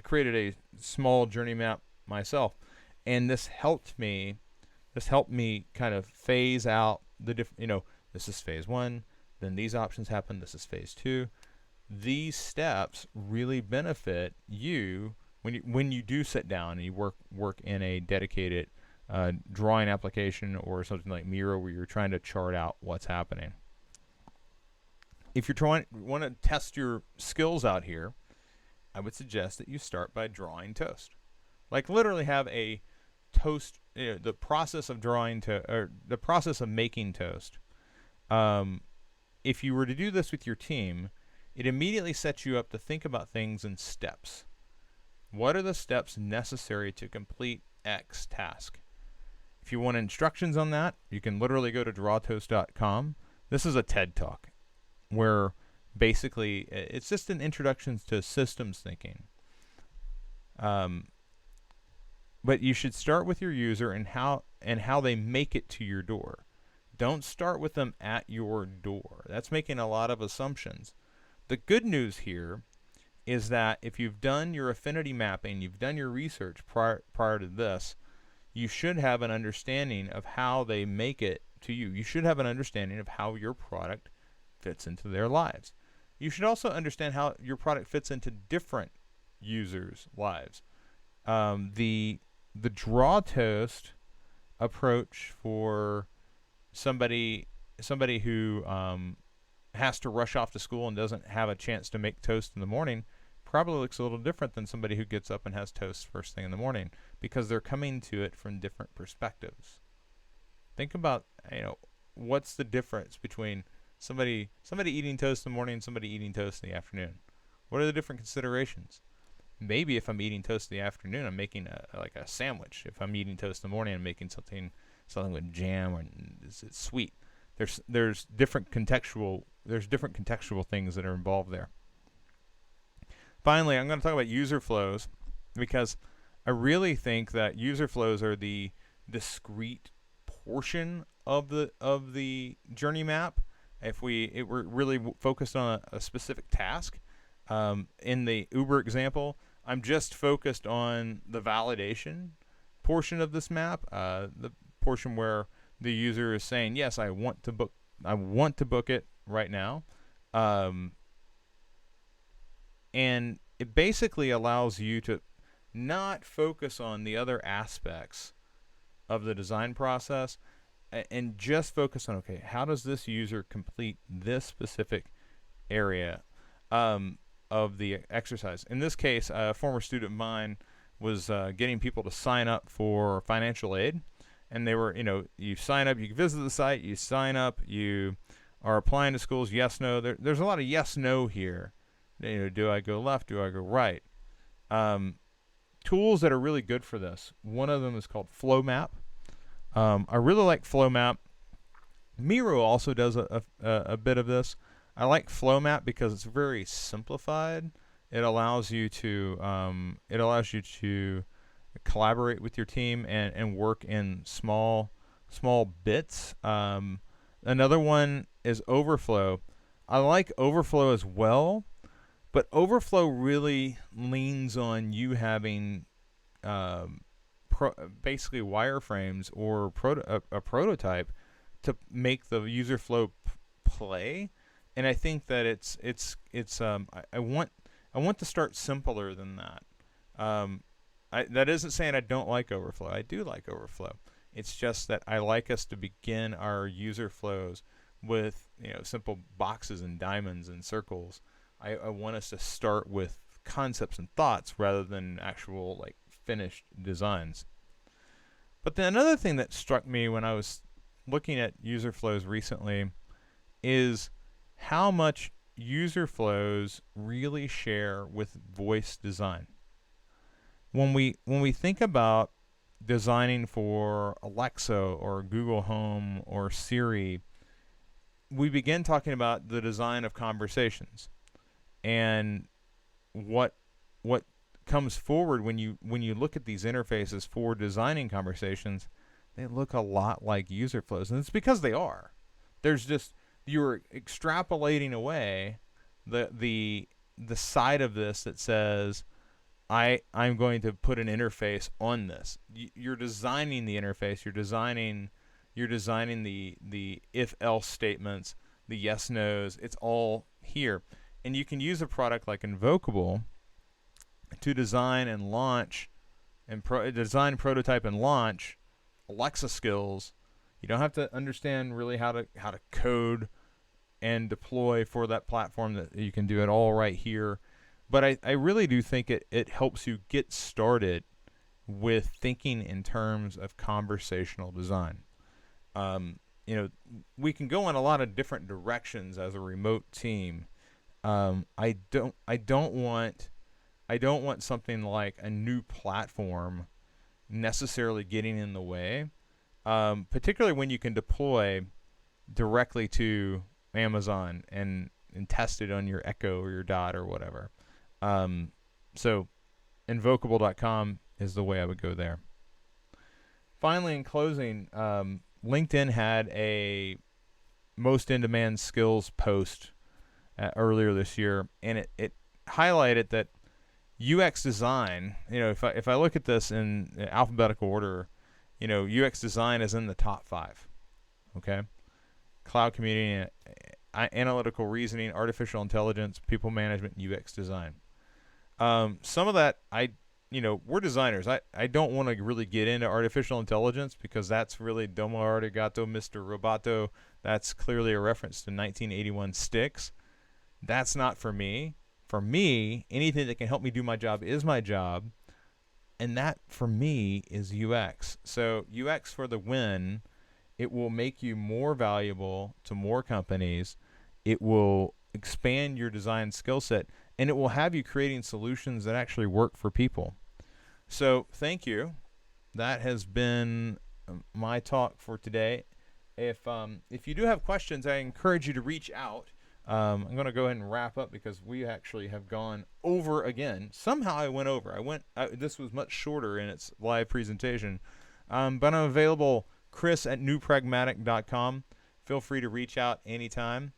created a small journey map myself, and this helped me kind of phase out the different, you know, this is phase 1, then these options happen, this is phase 2. These steps really benefit you when you do sit down and you work in a dedicated drawing application or something like Miro, where you're trying to chart out what's happening. If you want to test your skills out here, I would suggest that you start by drawing toast. Like, literally have a toast, you know, the process of the process of making toast. If you were to do this with your team, it immediately sets you up to think about things in steps. What are the steps necessary to complete X task? If you want instructions on that, you can literally go to drawtoast.com. This is a TED Talk where basically it's just an introduction to systems thinking. But you should start with your user and how they make it to your door. Don't start with them at your door. That's making a lot of assumptions. The good news here is that if you've done your affinity mapping, you've done your research prior to this, you should have an understanding of how they make it to you. You should have an understanding of how your product fits into their lives. You should also understand how your product fits into different users' lives. The draw toast approach for somebody who has to rush off to school and doesn't have a chance to make toast in the morning probably looks a little different than somebody who gets up and has toast first thing in the morning, because they're coming to it from different perspectives. Think about, you know, what's the difference between somebody eating toast in the morning and somebody eating toast in the afternoon. What are the different considerations? Maybe if I'm eating toast in the afternoon, I'm making like a sandwich. If I'm eating toast in the morning, I'm making something with jam, or it's sweet. There's different contextual things that are involved there. Finally, I'm going to talk about user flows, because I really think that user flows are the discrete portion of the journey map. If we're really focused on a specific task, in the Uber example, I'm just focused on the validation portion of this map, the portion where the user is saying, yes, I want to book it right now. And it basically allows you to not focus on the other aspects of the design process and just focus on, okay, how does this user complete this specific area of the exercise? In this case, a former student of mine was getting people to sign up for financial aid. And they were, you know, you sign up, you visit the site, you sign up, you are applying to schools, yes, no. There's a lot of yes, no here. You know, do I go left? Do I go right? Tools that are really good for this. One of them is called Flow Map. I really like Flow Map. Miro also does a bit of this. I like Flow Map because it's very simplified. It allows you to collaborate with your team and work in small bits. Another one is Overflow. I like Overflow as well, but Overflow really leans on you having basically wireframes or a prototype to make the user flow play. And I think that I want to start simpler than that. That isn't saying I don't like Overflow. I do like Overflow. It's just that I like us to begin our user flows with, you know, simple boxes and diamonds and circles. I want us to start with concepts and thoughts rather than actual, like, finished designs. But then another thing that struck me when I was looking at user flows recently is how much user flows really share with voice design. When we think about designing for Alexa or Google Home or Siri, we begin talking about the design of conversations and what comes forward when you look at these interfaces for designing conversations. They look a lot like user flows, and it's because they are. There's just, you're extrapolating away the side of this that says I'm going to put an interface on this. You're designing the interface. You're designing the if else statements, the yes nos. It's all here, and you can use a product like Invocable to design and launch and design, prototype, and launch Alexa skills. You don't have to understand really how to code and deploy for that platform. That you can do it all right here. But I really do think it helps you get started with thinking in terms of conversational design. We can go in a lot of different directions as a remote team. I don't want something like a new platform necessarily getting in the way, particularly when you can deploy directly to Amazon and test it on your Echo or your Dot or whatever. So invocable.com is the way I would go there. Finally, in closing, LinkedIn had a most in-demand skills post earlier this year, and it highlighted that UX design, if I look at this in alphabetical order, UX design is in the top 5. Okay? Cloud computing, analytical reasoning, artificial intelligence, people management, UX design. Some of that, we're designers. I don't want to really get into artificial intelligence because that's really Domo Arigato, Mr. Roboto. That's clearly a reference to 1981 Sticks. That's not for me. For me, anything that can help me do my job is my job. And that, for me, is UX. So UX for the win. It will make you more valuable to more companies. It will expand your design skill set. And it will have you creating solutions that actually work for people. So thank you. That has been my talk for today. If you do have questions, I encourage you to reach out. I'm going to go ahead and wrap up because we actually have gone over again. Somehow I went over. This was much shorter in its live presentation. But I'm available, chris@newpragmatic.com. Feel free to reach out anytime.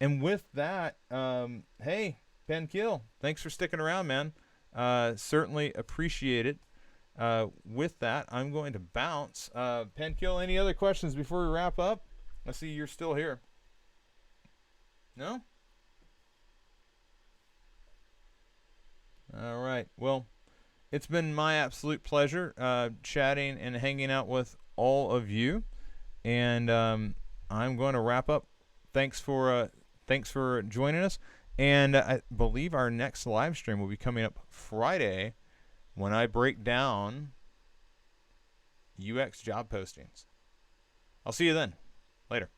And with that, hey, Pen Kill, thanks for sticking around, man. Certainly appreciate it. With that, I'm going to bounce. Pen Kill, any other questions before we wrap up? I see you're still here. No? All right. Well, it's been my absolute pleasure chatting and hanging out with all of you. And I'm going to wrap up. Thanks for joining us. And I believe our next live stream will be coming up Friday when I break down UX job postings. I'll see you then. Later.